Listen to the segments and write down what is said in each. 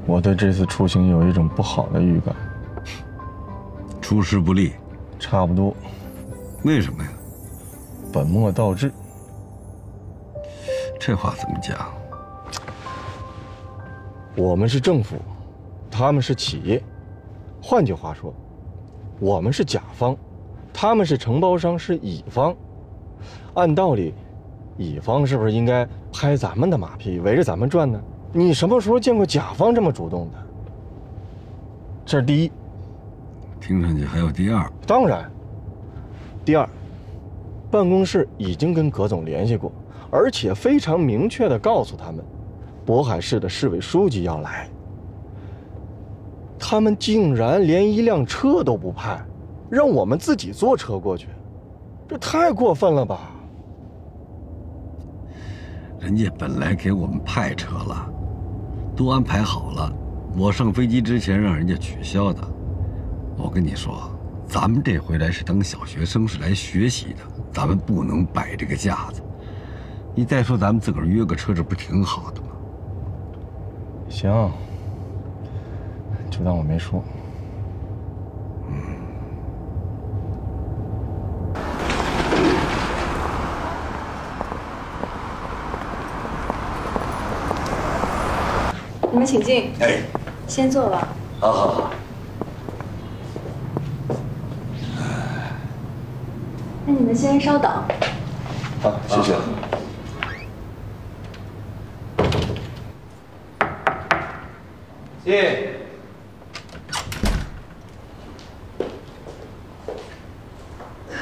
我对这次出行有一种不好的预感。出师不利，差不多。为什么呀？本末倒置。这话怎么讲？我们是政府，他们是企业。换句话说，我们是甲方，他们是承包商，是乙方。按道理，乙方是不是应该拍咱们的马屁，围着咱们转呢？你什么时候见过甲方这么主动的？这是第一。听上去还有第二。当然。第二，办公室已经跟葛总联系过，而且非常明确地告诉他们，渤海市的市委书记要来。他们竟然连一辆车都不派，让我们自己坐车过去，这太过分了吧？人家本来给我们派车了，都安排好了，我上飞机之前让人家取消的。我跟你说，咱们这回来是当小学生，是来学习的，咱们不能摆这个架子。你再说咱们自个儿约个车，这不挺好的吗？行，就当我没说。你们请进。哎，先坐吧。好好好。那你们先稍等。好，谢谢。谢。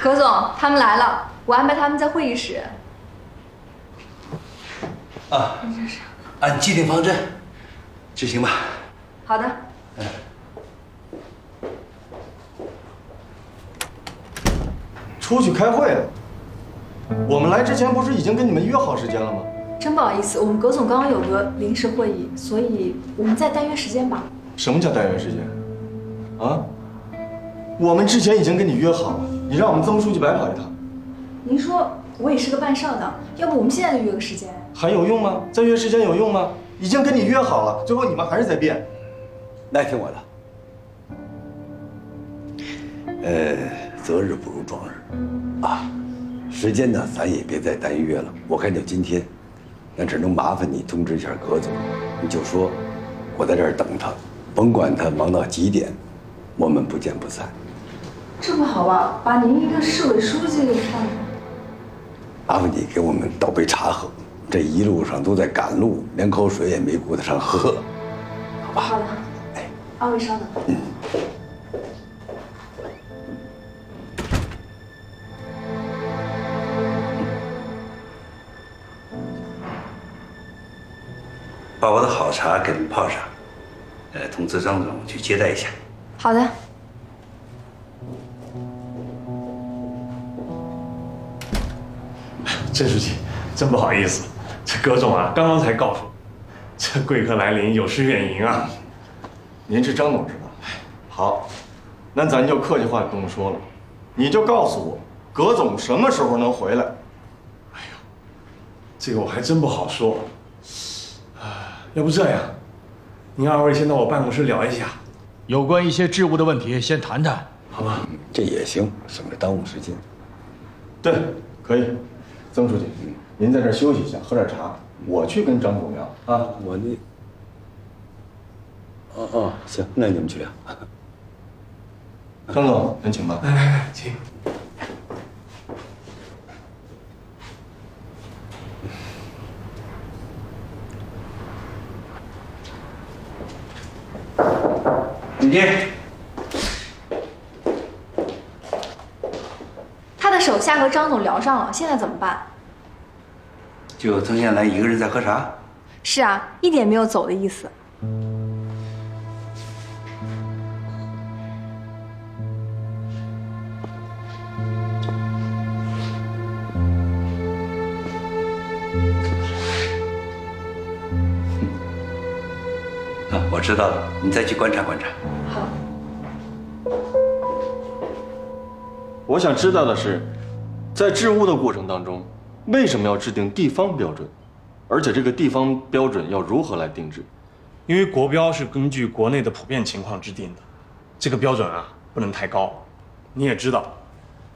葛总，他们来了，我安排他们在会议室。啊，按既定方针执行吧。好的。出去开会了。我们来之前不是已经跟你们约好时间了吗？真不好意思，我们葛总刚刚有个临时会议，所以我们再单约时间吧。什么叫单约时间？啊？我们之前已经跟你约好了，你让我们曾书记白跑一趟。您说我也是个办事的，要不我们现在就约个时间？还有用吗？再约时间有用吗？已经跟你约好了，最后你们还是在变。来，听我的。择日不如撞日，啊，时间呢，咱也别再单约了。我看就今天，那只能麻烦你通知一下葛总，你就说我在这儿等他，甭管他忙到几点，我们不见不散。这不好吧？把您一个市委书记给放着。麻烦你给我们倒杯茶喝，这一路上都在赶路，连口水也没顾得上喝，好吧？好的。哎，二位稍等。把我的好茶给你们泡上，通知张总去接待一下。好的。郑书记，真不好意思，这葛总啊，刚刚才告诉我，这贵客来临，有失远迎啊。您是张董是吧？好，那咱就客气话不用说了，你就告诉我，葛总什么时候能回来？哎呦，这个我还真不好说。要不这样，您二位先到我办公室聊一下，有关一些事务的问题先谈谈，好吗？这也行，省着耽误时间。对，可以。曾书记，您在这儿休息一下，喝点茶，我去跟张总聊啊。我行，那你们去聊。张总，您请吧。来，请。请进。他的手下和张总聊上了，现在怎么办？就曾下来一个人在喝茶。是啊，一点没有走的意思。啊，我知道了，你再去观察观察。好。我想知道的是，在治污的过程当中，为什么要制定地方标准？而且这个地方标准要如何来定制？因为国标是根据国内的普遍情况制定的，这个标准啊不能太高。你也知道，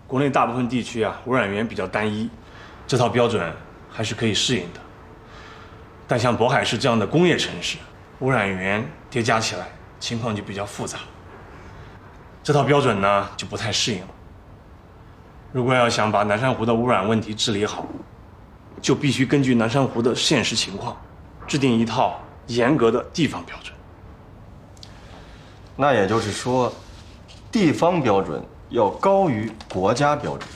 国内大部分地区啊污染源比较单一，这套标准还是可以适应的。但像渤海市这样的工业城市，污染源叠加起来，情况就比较复杂。这套标准呢就不太适应了。如果要想把南山湖的污染问题治理好，就必须根据南山湖的现实情况，制定一套严格的地方标准。那也就是说，地方标准要高于国家标准。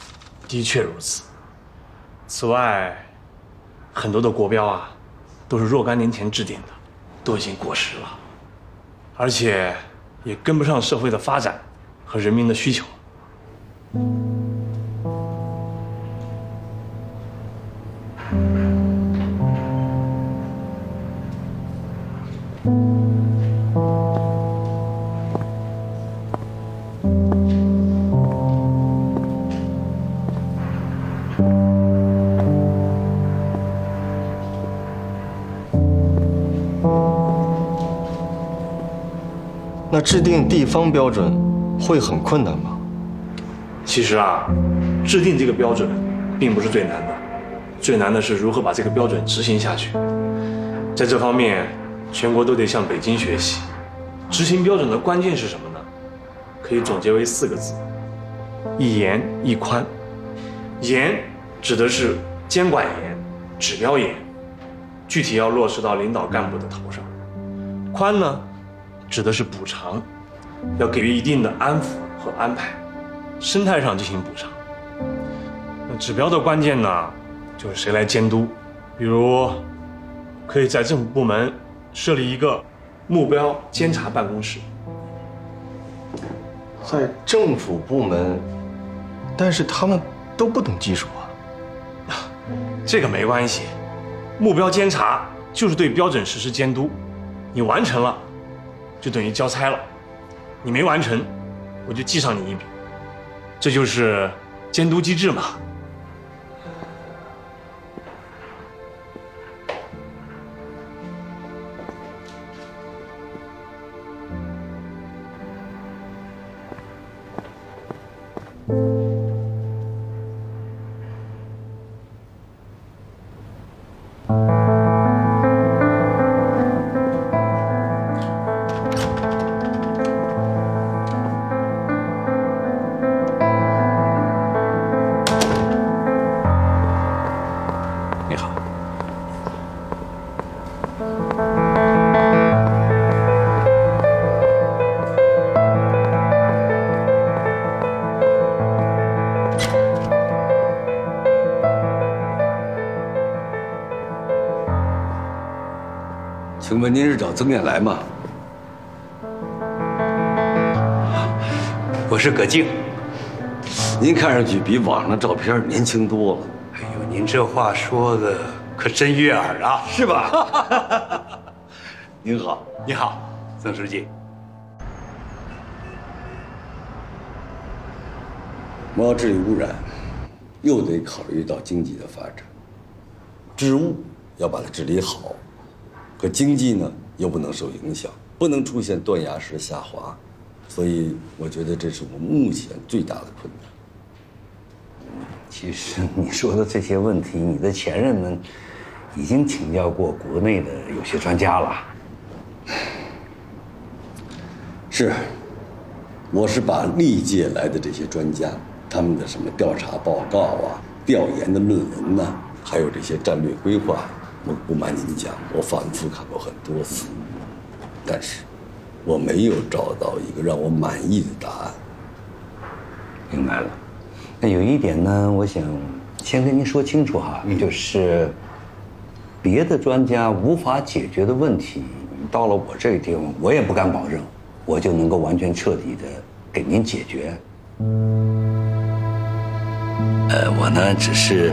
的确如此。此外，很多的国标啊，都是若干年前制定的，都已经过时了，而且也跟不上社会的发展和人民的需求。那制定地方标准会很困难吗？其实啊，制定这个标准并不是最难的，最难的是如何把这个标准执行下去。在这方面，全国都得向北京学习。执行标准的关键是什么呢？可以总结为4个字：一严一宽。严指的是监管严、指标严，具体要落实到领导干部的头上。宽呢，指的是补偿，要给予一定的安抚和安排，生态上进行补偿。那指标的关键呢，就是谁来监督。比如，可以在政府部门设立一个目标监察办公室。在政府部门，但是他们都不懂技术啊。这个没关系，目标监察就是对标准实施监督，你完成了，就等于交差了；你没完成，我就记上你一笔。这就是监督机制嘛。请问您是找曾远来吗？我是葛静。您看上去比网上照片年轻多了。哎呦，您这话说的可真悦耳啊，是吧？您好，你好，曾书记。我要治理污染，又得考虑到经济的发展。治污要把它治理好，可经济呢又不能受影响，不能出现断崖式下滑。所以我觉得这是我目前最大的困难。其实你说的这些问题，你的前任们已经请教过国内的有些专家了。是，我是把历届来的这些专家，他们的什么调查报告啊、调研的论文呐，还有这些战略规划，我不瞒您讲，我反复看过很多次，但是我没有找到一个让我满意的答案。明白了。那有一点呢，我想先跟您说清楚哈，就是别的专家无法解决的问题，到了我这个地方，我也不敢保证我就能够完全彻底的给您解决。我呢只是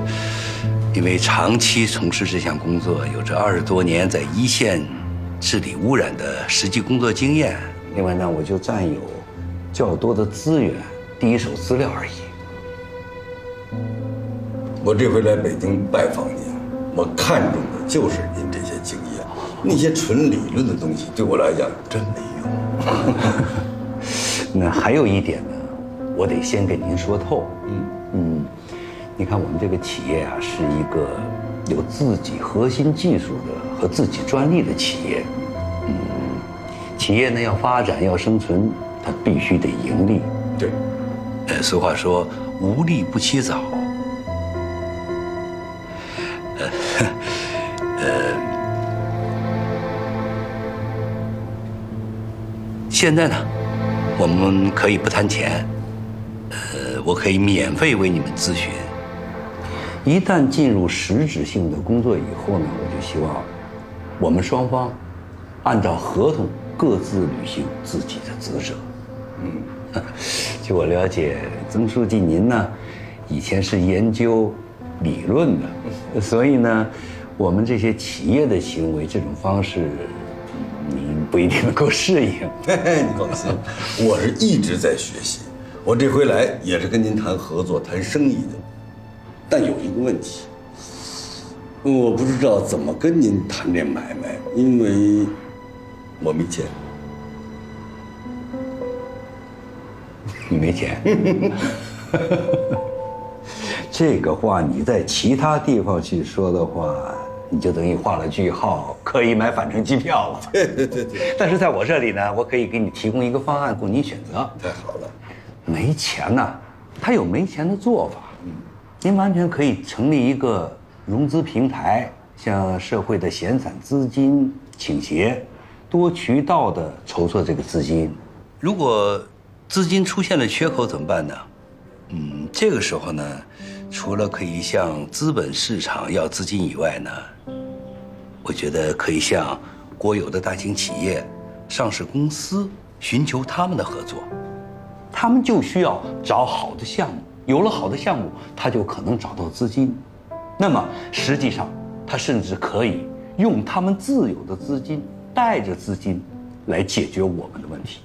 因为长期从事这项工作，有着20多年在一线治理污染的实际工作经验，另外呢，我就占有较多的资源、第一手资料而已。我这回来北京拜访您，我看中的就是您这些经验，那些纯理论的东西对我来讲真没用。那还有一点呢，我得先给您说透。你看我们这个企业啊，是一个有自己核心技术的和自己专利的企业。企业呢要发展要生存，它必须得盈利。对，俗话说无利不起早。现在呢，我们可以不谈钱，我可以免费为你们咨询。一旦进入实质性的工作以后呢，我就希望我们双方按照合同各自履行自己的职责。据我了解，曾书记您呢，以前是研究理论的，所以呢，我们这些企业的行为这种方式，您不一定能够适应。你放心，我是一直在学习。我这回来也是跟您谈合作、谈生意的，但有一个问题，我不知道怎么跟您谈这买卖，因为我没钱。你没钱？这个话你在其他地方去说的话，你就等于画了句号，可以买返程机票了。对。但是在我这里呢，我可以给你提供一个方案供你选择。太好了。没钱呢，他有没钱的做法。您完全可以成立一个融资平台，向社会的闲散资金倾斜，多渠道的筹措这个资金。如果资金出现了缺口怎么办呢？这个时候呢，除了可以向资本市场要资金以外呢，我觉得可以向国有的大型企业、上市公司寻求他们的合作。他们就需要找好的项目，有了好的项目，他就可能找到资金。那么实际上，他甚至可以用他们自有的资金，带着资金来解决我们的问题。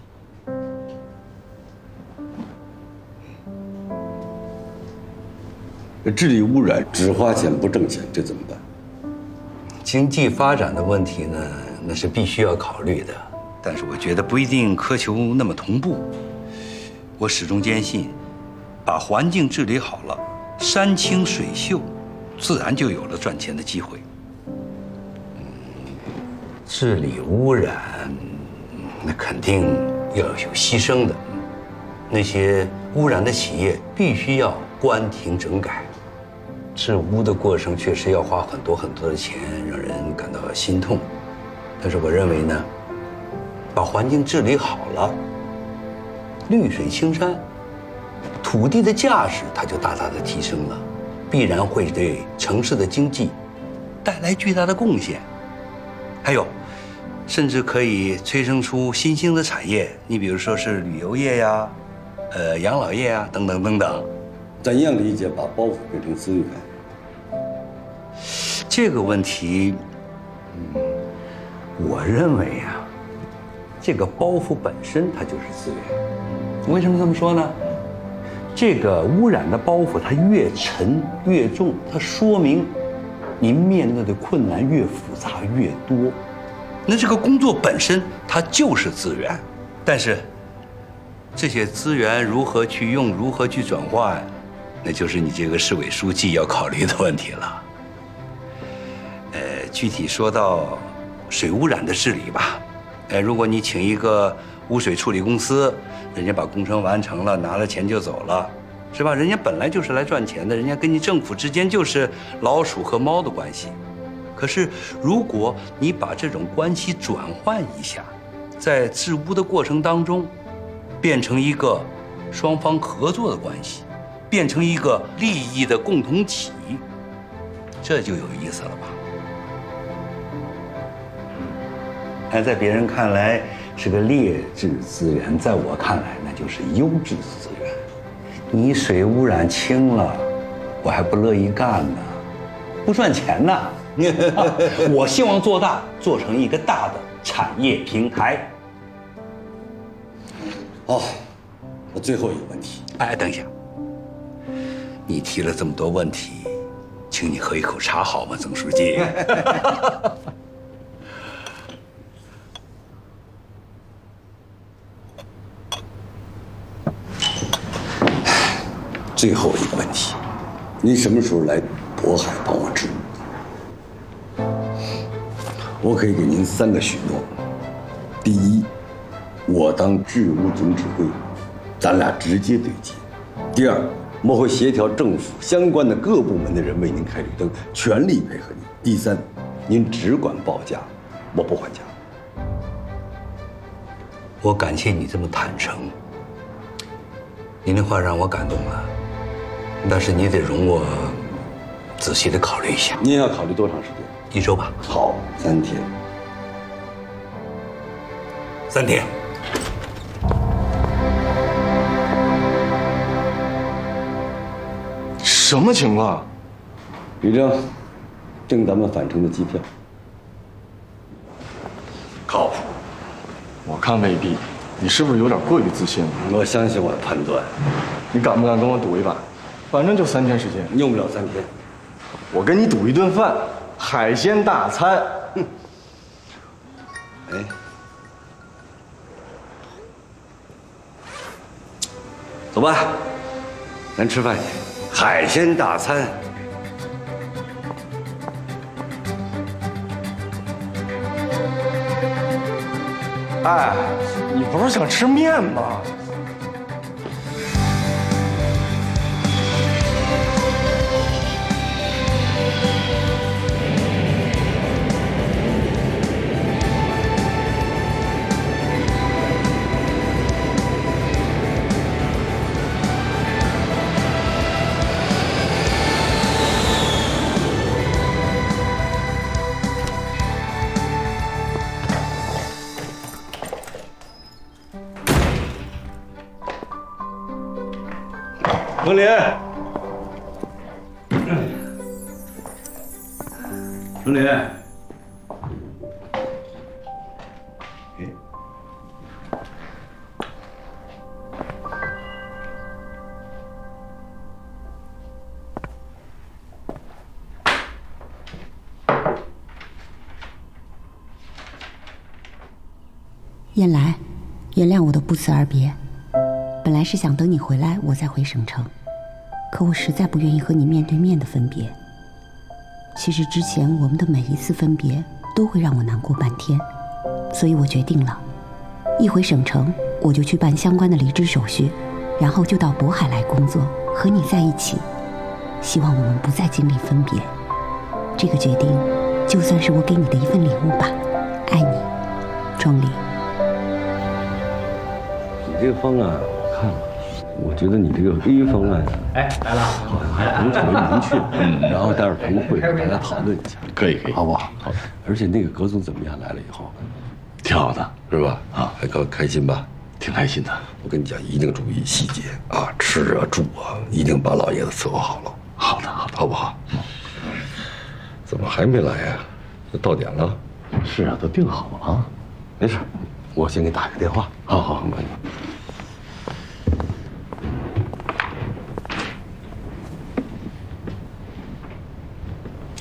治理污染只花钱不挣钱，这怎么办？经济发展的问题呢，那是必须要考虑的，但是我觉得不一定苛求那么同步。我始终坚信，把环境治理好了，山清水秀，自然就有了赚钱的机会。治理污染，那肯定要有牺牲的。那些污染的企业必须要关停整改。治污的过程确实要花很多的钱，让人感到心痛。但是我认为呢，把环境治理好了，绿水青山，土地的价值它就大大的提升了，必然会对城市的经济带来巨大的贡献。还有，甚至可以催生出新兴的产业，你比如说是旅游业呀、养老业啊，等等等等。怎样理解把包袱变成资源？这个问题，我认为啊，这个包袱本身它就是资源。为什么这么说呢？这个污染的包袱它越沉越重，它说明您面对的困难越复杂越多。那这个工作本身它就是资源，但是这些资源如何去用，如何去转换，那就是你这个市委书记要考虑的问题了。具体说到水污染的治理吧，如果你请一个污水处理公司，人家把工程完成了，拿了钱就走了，是吧？人家本来就是来赚钱的，人家跟你政府之间就是老鼠和猫的关系。可是如果你把这种关系转换一下，在治污的过程当中，变成一个双方合作的关系，变成一个利益的共同体，这就有意思了吧？在别人看来是个劣质资源，在我看来那就是优质资源。你水污染轻了，我还不乐意干呢，不赚钱呢。我希望做大，做成一个大的产业平台。哦，我最后一个问题。等一下，你提了这么多问题，请你喝一口茶好吗，曾书记？最后一个问题，您什么时候来渤海帮我治？我可以给您3个许诺：第一，我当治务总指挥，咱俩直接对接；第二，我会协调政府相关的各部门的人为您开绿灯，全力配合您；第三，您只管报价，我不还价。我感谢你这么坦诚，您的话让我感动了，但是你得容我仔细的考虑一下。您要考虑多长时间？1周吧。好，3天。3天。什么情况？吕征，订咱们返程的机票。靠谱？我看未必，你是不是有点过于自信了？我相信我的判断。你敢不敢跟我赌一把？反正就3天时间，用不了3天。我跟你赌一顿饭，海鲜大餐。哎，走吧，咱吃饭去，海鲜大餐。哎，你不是想吃面吗？文林，文林，燕来，原谅我的不辞而别。本来是想等你回来，我再回省城，可我实在不愿意和你面对面的分别。其实之前我们的每一次分别都会让我难过半天，所以我决定了，一回省城我就去办相关的离职手续，然后就到渤海来工作，和你在一起。希望我们不再经历分别。这个决定，就算是我给你的一份礼物吧。爱你，庄离。你这个方案我看了，我觉得你这个 A 方案来了，好像还不是特别明确。然后待会儿开个会，大家讨论一下，可以，好不好？好。而且那个葛总怎么样？来了以后，挺好的，是吧？啊，还开心吧？挺开心的。我跟你讲，一定注意细节啊，吃啊住啊，一定把老爷子伺候好了。好的，好不好？怎么还没来呀？到点了。是啊，都定好了。没事，我先给打个电话。好。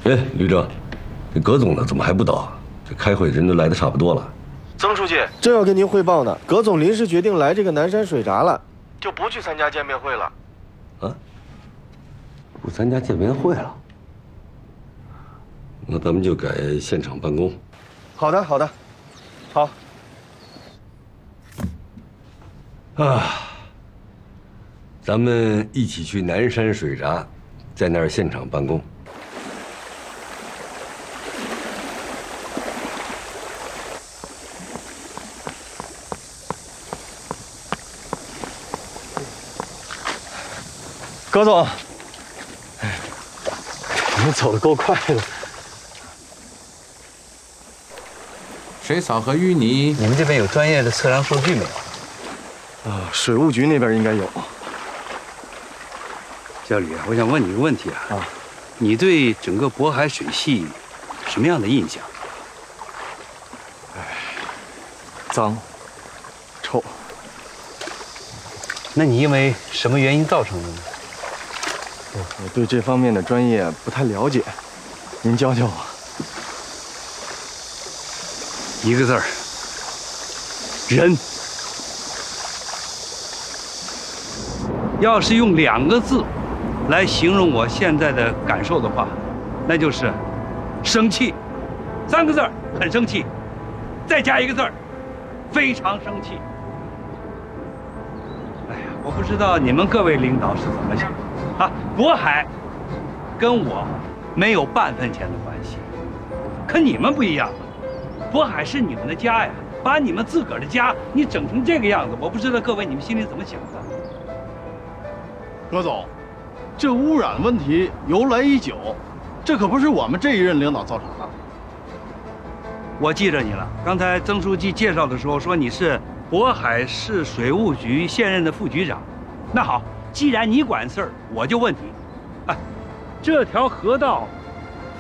哎，吕正，这葛总呢？怎么还不到？这开会人都来的差不多了。曾书记正要跟您汇报呢，葛总临时决定来这个南山水闸了，就不去参加见面会了。啊？不参加见面会了？那咱们就改现场办公。好的，好。啊，咱们一起去南山水闸，在那儿现场办公。葛总，你们走得够快的。水草和淤泥，你们这边有专业的测量数据没有？水务局那边应该有。小吕，我想问你个问题啊，你对整个渤海水系什么样的印象？脏、臭。那你因为什么原因造成的呢？我对这方面的专业不太了解，您教教我。一个字儿，忍。要是用2个字来形容我现在的感受的话，那就是生气。3个字儿，很生气。再加1个字儿，非常生气。哎呀，我不知道你们各位领导是怎么想的啊？渤海跟我没有半分钱的关系，可你们不一样，渤海是你们的家呀，把你们自个儿的家你整成这个样子，我不知道各位你们心里怎么想的。葛总，这污染问题由来已久，这可不是我们这一任领导造成的。我记着你了，刚才曾书记介绍的时候说你是渤海市水务局现任的副局长。那好，既然你管事儿，我就问你，哎，这条河道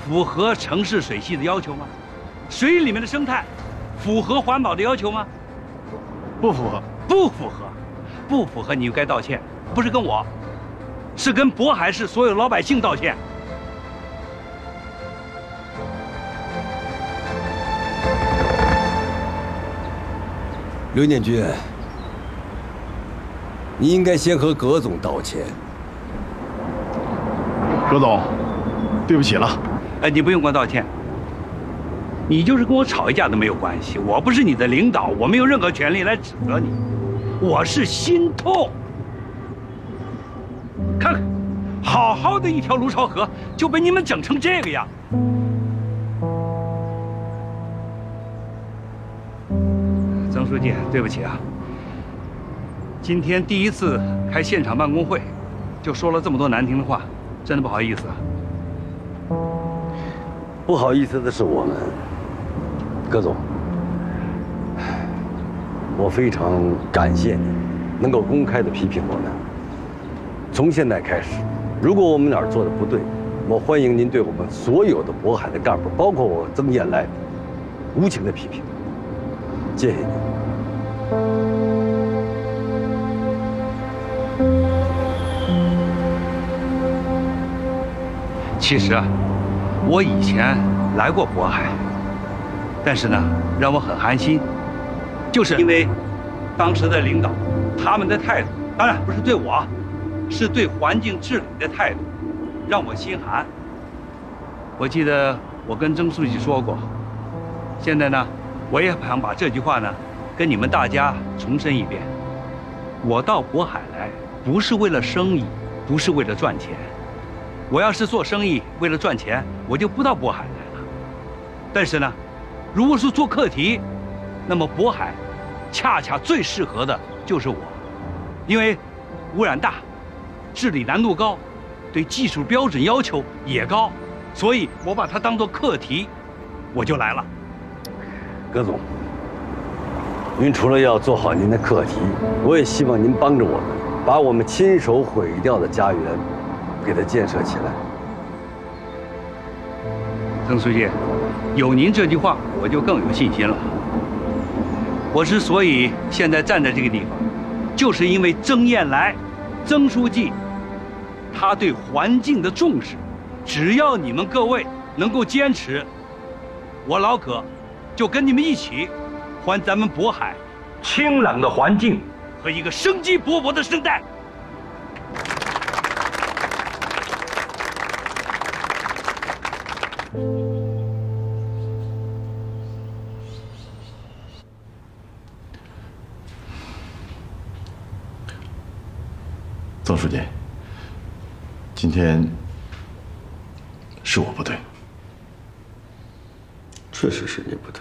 符合城市水系的要求吗？水里面的生态符合环保的要求吗？不符合。不符合，不符合，你就该道歉，不是跟我，是跟渤海市所有老百姓道歉。刘念军，你应该先和葛总道歉。葛总，对不起了。哎，你不用跟我道歉，你就是跟我吵一架都没有关系。我不是你的领导，我没有任何权利来指责你，我是心痛。看看，好好的一条卢潮河就被你们整成这个样。曾书记，对不起啊，今天第一次开现场办公会，就说了这么多难听的话，真的不好意思啊。不好意思的是我们，葛总，我非常感谢你能够公开的批评我们。从现在开始，如果我们哪儿做的不对，我欢迎您对我们所有的渤海的干部，包括我曾燕来，无情的批评。谢谢您。其实啊，我以前来过渤海，但是呢，让我很寒心，就是因为当时的领导他们的态度，当然不是对我，是对环境治理的态度，让我心寒。我记得我跟曾书记说过，现在呢，我也想把这句话呢，跟你们大家重申一遍。我到渤海来，不是为了生意，不是为了赚钱。我要是做生意，为了赚钱，我就不到渤海来了。但是呢，如果是做课题，那么渤海恰恰最适合的就是我，因为污染大，治理难度高，对技术标准要求也高，所以我把它当做课题，我就来了。葛总，您除了要做好您的课题，我也希望您帮着我们，把我们亲手毁掉的家园给它建设起来。曾书记，有您这句话，我就更有信心了。我之所以现在站在这个地方，就是因为曾燕来，曾书记，他对环境的重视。只要你们各位能够坚持，我老葛就跟你们一起，还咱们渤海清朗的环境和一个生机勃勃的生态。曾书记，今天是我不对，确实是你不对。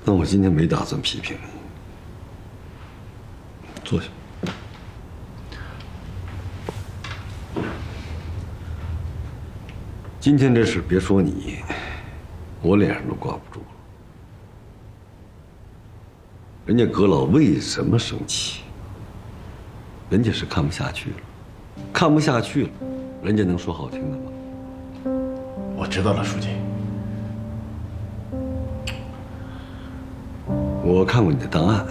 但我今天没打算批评你。坐下。今天这事别说你，我脸上都挂不住了。人家葛老为什么生气？人家是看不下去了，看不下去了，人家能说好听的吗？我知道了，书记。我看过你的档案，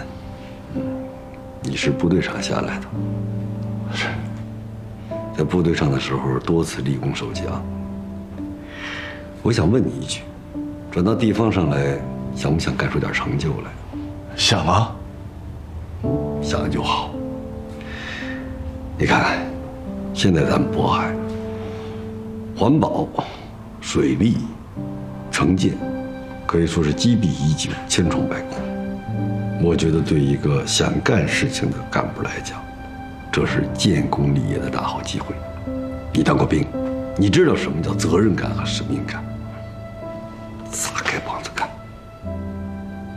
你是部队上下来的，是。在部队上的时候多次立功受奖。我想问你一句，转到地方上来，想不想干出点成就来？想啊，想就好。你看，现在咱们渤海，环保、水利、城建，可以说是积弊已久，千疮百孔。我觉得对一个想干事情的干部来讲，这是建功立业的大好机会。你当过兵，你知道什么叫责任感和使命感。撒开膀子干。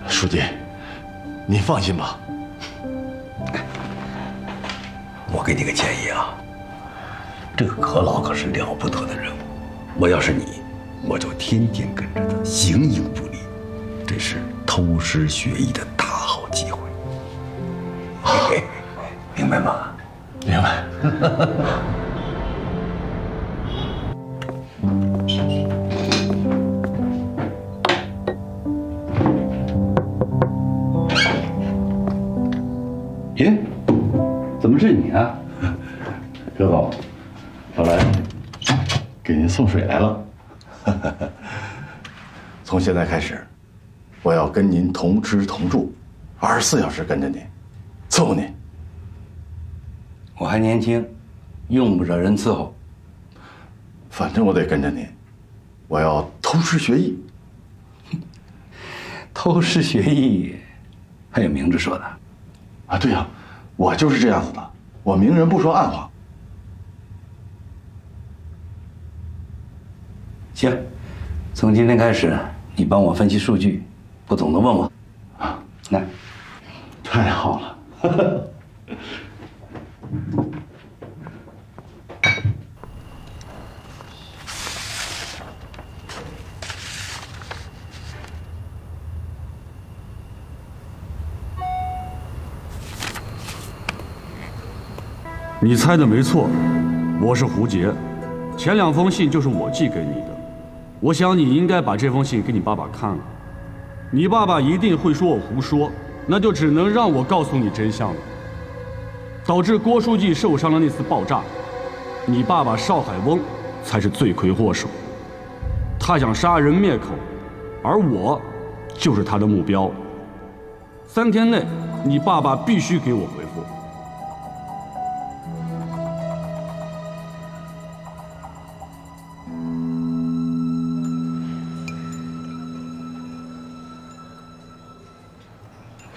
书记，你放心吧。我给你个建议啊，这个阁老可是了不得的人物，我要是你，我就天天跟着他，形影不离，这是偷师学艺的大好机会。嘿嘿，明白吗？明白。耶，怎么是你啊？葛总，我来给您送水来了。从现在开始，我要跟您同吃同住，24小时跟着您，伺候您。我还年轻，用不着人伺候。反正我得跟着您，我要偷师学艺。偷师学艺，还有明着说的。啊，对呀，我就是这样子的，我明人不说暗话。行，从今天开始，你帮我分析数据，不懂的问我。啊，来，太好了。你猜的没错，我是胡杰。前2封信就是我寄给你的。我想你应该把这封信给你爸爸看了。你爸爸一定会说我胡说，那就只能让我告诉你真相了。导致郭书记受伤的那次爆炸，你爸爸邵海翁才是罪魁祸首。他想杀人灭口，而我就是他的目标。3天内，你爸爸必须给我回复。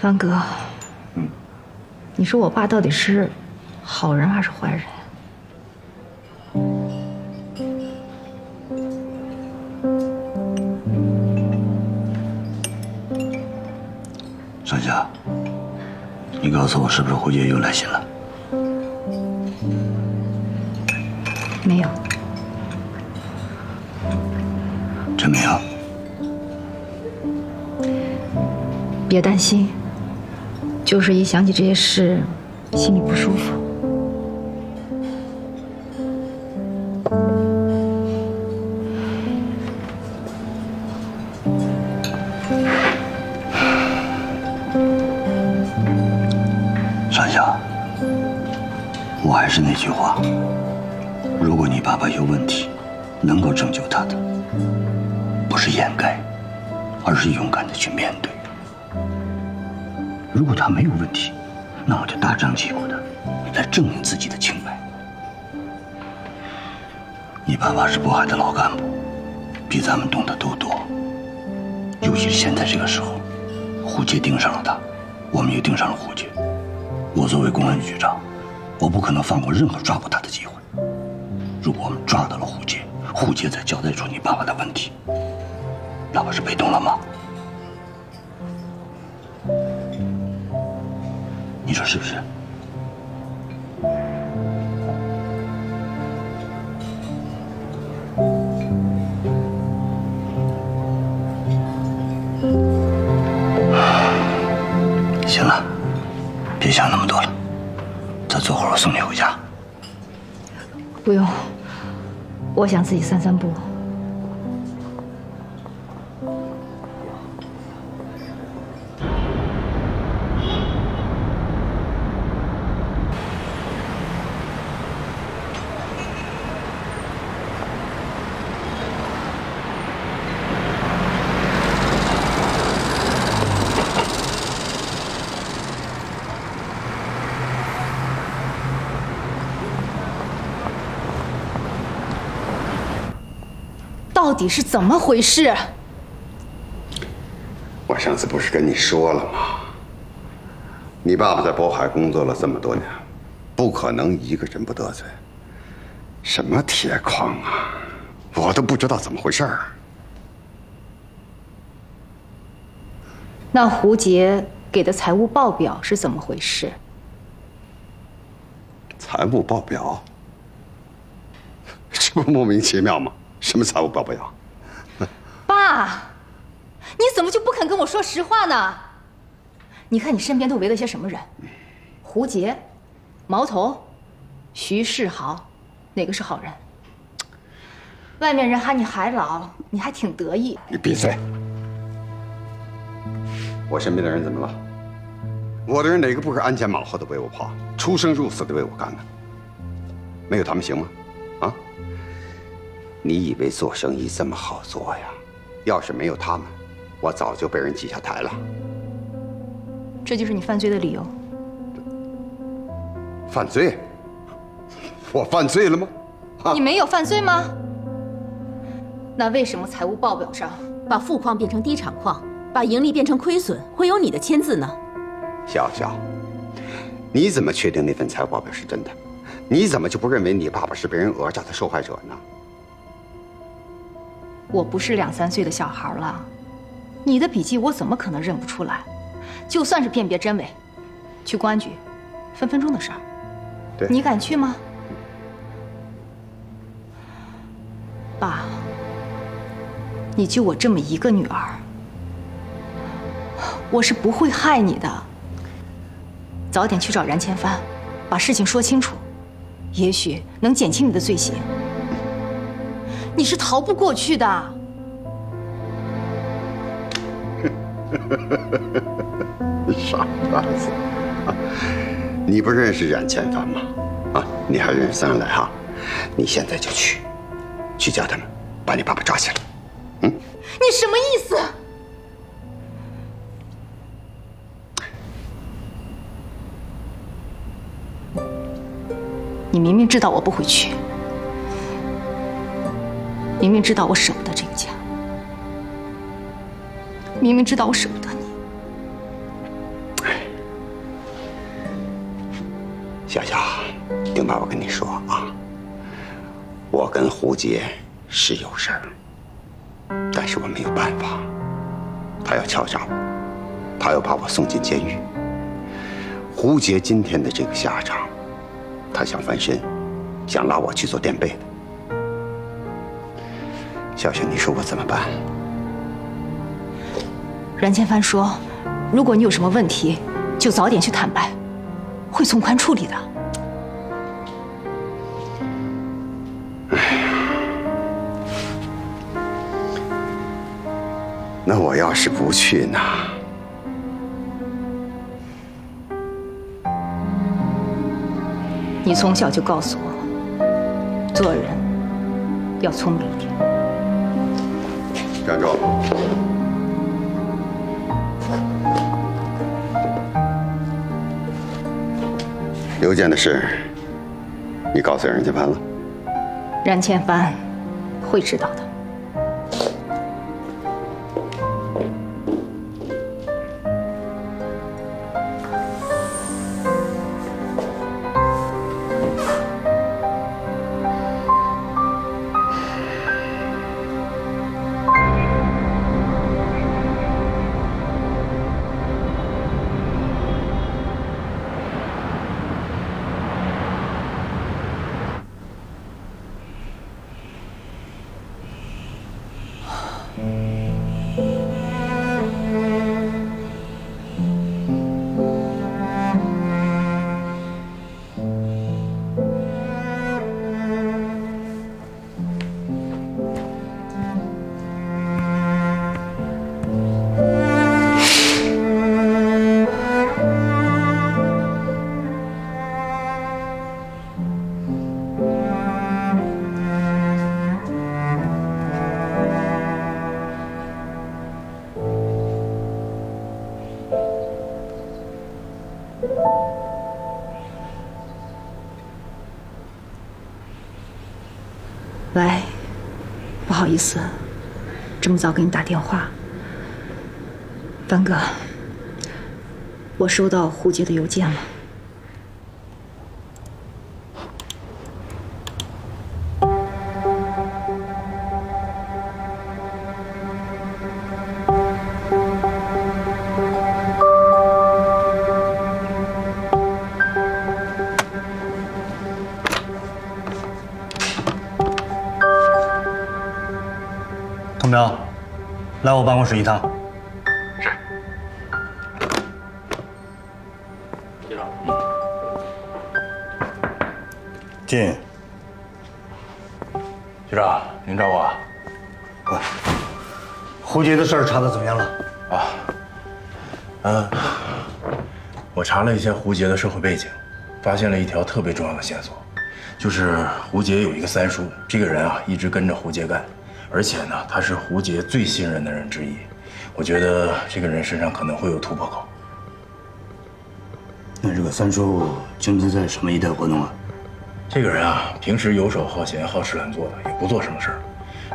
方哥，你说我爸到底是好人还是坏人呀？盛夏，你告诉我，是不是胡杰又来信了？没有。真没有？别担心。就是一想起这些事，心里不舒服。山下，我还是那句话，如果你爸爸有问题，能够拯救他的，不是掩盖，而是勇敢的去面对。如果他没有问题，那我就大张旗鼓的来证明自己的清白。你爸爸是渤海的老干部，比咱们懂得都多。尤其是现在这个时候，胡杰盯上了他，我们也盯上了胡杰。我作为公安局长，我不可能放过任何抓捕他的机会。如果我们抓到了胡杰，胡杰再交代出你爸爸的问题，那不是被动了吗？你说是不是？行了，别想那么多了，再坐会儿我送你回家。不用，我想自己散散步。到底是怎么回事？我上次不是跟你说了吗？你爸爸在渤海工作了这么多年，不可能一个人不得罪。什么铁矿啊，我都不知道怎么回事儿。那胡杰给的财务报表是怎么回事？财务报表？这不莫名其妙吗？什么财务报表？爸，你怎么就不肯跟我说实话呢？你看你身边都围了些什么人？胡杰、毛头、徐世豪，哪个是好人？外面人喊你海老，你还挺得意。你闭嘴！我身边的人怎么了？我的人哪个不是鞍前马后的为我跑，出生入死的为我干的？没有他们行吗？啊？你以为做生意这么好做呀？要是没有他们，我早就被人挤下台了。这就是你犯罪的理由？犯罪？我犯罪了吗？你没有犯罪吗？那为什么财务报表上把富矿变成低产矿，把盈利变成亏损，会有你的签字呢？笑笑，你怎么确定那份财务报表是真的？你怎么就不认为你爸爸是被人讹诈的受害者呢？我不是2、3岁的小孩了，你的笔迹我怎么可能认不出来？就算是辨别真伪，去公安局，分分钟的事儿。对，你敢去吗？爸，你就我这么一个女儿，我是不会害你的。早点去找冉千帆，把事情说清楚，也许能减轻你的罪行。你是逃不过去的。傻孩子，你不认识冉千帆吗？啊，你还认识三人来哈？你现在就去叫他们把你爸爸抓起来。嗯？你什么意思？你明明知道我不会去，明明知道我舍不得这个家，明明知道我舍不得你。小小，听爸爸跟你说啊，我跟胡杰是有事儿，但是我没有办法。他要敲诈我，他要把我送进监狱。胡杰今天的这个下场，他想翻身，想拉我去做垫背的。小小，你说我怎么办？冉千帆说，如果你有什么问题，就早点去坦白，会从宽处理的。那我要是不去呢？你从小就告诉我，做人要聪明一点。站住！邮件的事，你告诉冉千帆了？冉千帆会知道的。喂，不好好意思这么早给你打电话。凡哥，我收到胡杰的邮件了。童彪，来我办公室一趟。是。局长。进。局长，您找我？胡杰的事儿查得怎么样了？我查了一下胡杰的社会背景，发现了一条特别重要的线索，就是胡杰有一个三叔，这个人啊一直跟着胡杰干。而且呢，他是胡杰最信任的人之一，我觉得这个人身上可能会有突破口。那这个三叔经常在什么一带活动啊？这个人啊，平时游手好闲、好吃懒做的，也不做什么事儿。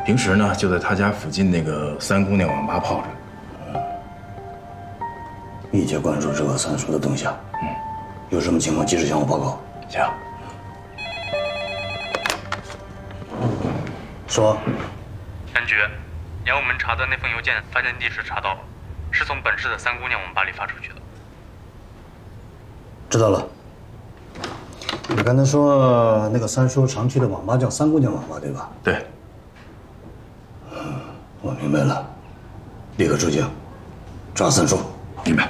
平时呢，就在他家附近那个三姑娘网吧泡着。密切关注这个三叔的动向。有什么情况及时向我报告。行。说。陈局，连我们查的那封邮件发件地址查到了，是从本市的三姑娘网吧里发出去的。知道了。你刚才说那个三叔常去的网吧叫三姑娘网吧，对吧？对。我明白了，立刻出警，抓三叔。明白。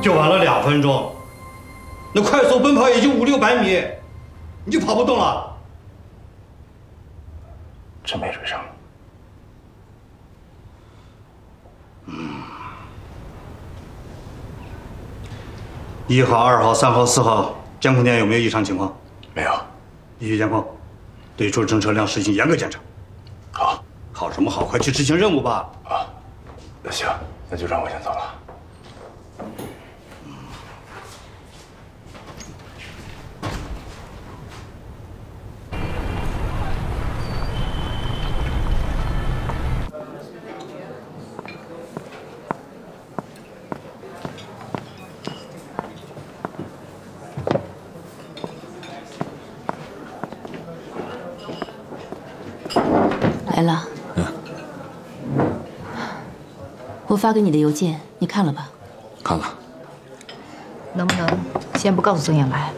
就晚了2分钟，那快速奔跑也就500-600米，你就跑不动了。真没追上。1号、2号、3号、4号监控点有没有异常情况？没有。依据监控，对出城车辆实行严格检查。好。好什么好？快去执行任务吧。啊，那行，那就让我先走了。来了。我发给你的邮件，你看了吧？看了。能不能先不告诉曾远来？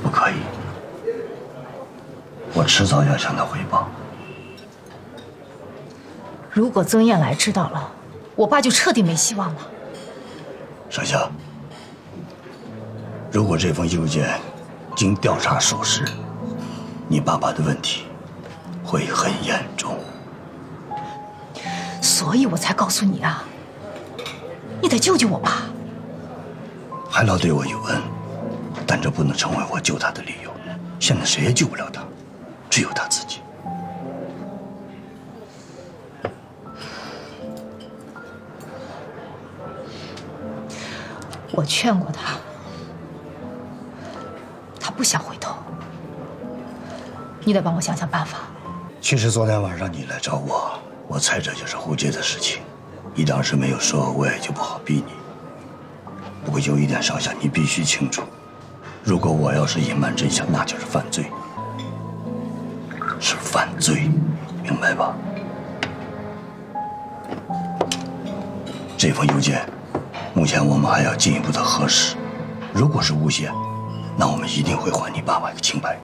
不可以，我迟早要向他汇报。如果曾燕来知道了，我爸就彻底没希望了。少夏，如果这封邮件经调查属实，你爸爸的问题会很严重。所以我才告诉你啊，你得救救我爸。海老对我有恩，但这不能成为我救他的理由。现在谁也救不了他，只有他自己。我劝过他，他不想回头。你得帮我想想办法。其实昨天晚上你来找我，我猜这就是胡杰的事情。你当时没有说，我也就不好逼你。不过有一点，少夏你必须清楚，如果我要是隐瞒真相，那就是犯罪，是犯罪，明白吧？这封邮件，目前我们还要进一步的核实。如果是诬陷，那我们一定会还你爸爸一个清白。